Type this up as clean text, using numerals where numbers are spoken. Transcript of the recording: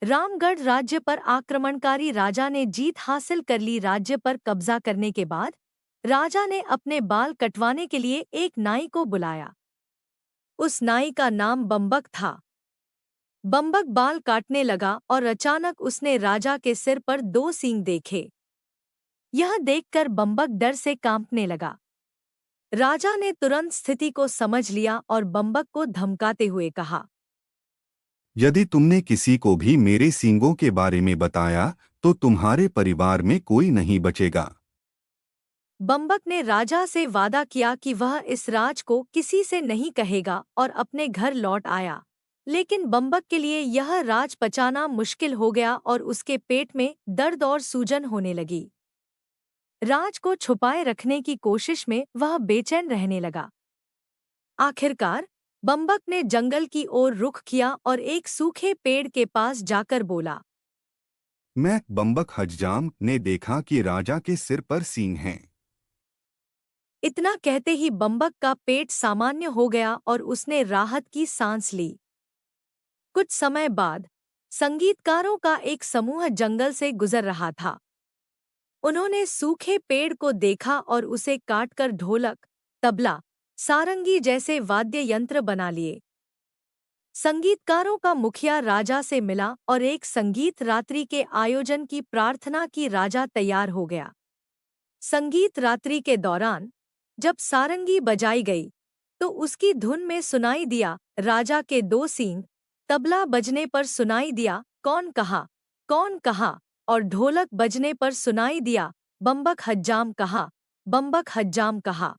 रामगढ़ राज्य पर आक्रमणकारी राजा ने जीत हासिल कर ली। राज्य पर कब्जा करने के बाद राजा ने अपने बाल कटवाने के लिए एक नाई को बुलाया। उस नाई का नाम बम्बक था। बम्बक बाल काटने लगा और अचानक उसने राजा के सिर पर दो सींग देखे। यह देखकर बम्बक डर से कांपने लगा। राजा ने तुरंत स्थिति को समझ लिया और बम्बक को धमकाते हुए कहा, यदि तुमने किसी को भी मेरे सींगों के बारे में बताया तो तुम्हारे परिवार में कोई नहीं बचेगा। बम्बक ने राजा से वादा किया कि वह इस राज को किसी से नहीं कहेगा और अपने घर लौट आया। लेकिन बम्बक के लिए यह राज पचाना मुश्किल हो गया और उसके पेट में दर्द और सूजन होने लगी। राज को छुपाए रखने की कोशिश में वह बेचैन रहने लगा। आखिरकार बम्बक ने जंगल की ओर रुख किया और एक सूखे पेड़ के पास जाकर बोला, मैं बम्बक हज्जाम ने देखा कि राजा के सिर पर सींग हैं। इतना कहते ही बम्बक का पेट सामान्य हो गया और उसने राहत की सांस ली। कुछ समय बाद संगीतकारों का एक समूह जंगल से गुजर रहा था। उन्होंने सूखे पेड़ को देखा और उसे काटकर ढोलक, तबला, सारंगी जैसे वाद्य यंत्र बना लिए। संगीतकारों का मुखिया राजा से मिला और एक संगीत रात्रि के आयोजन की प्रार्थना की। राजा तैयार हो गया। संगीत रात्रि के दौरान जब सारंगी बजाई गई तो उसकी धुन में सुनाई दिया, राजा के दो सींग। तबला बजने पर सुनाई दिया, कौन कहा, कौन कहा। और ढोलक बजने पर सुनाई दिया, बम्बक हज्जाम कहा, बम्बक हज्जाम कहा।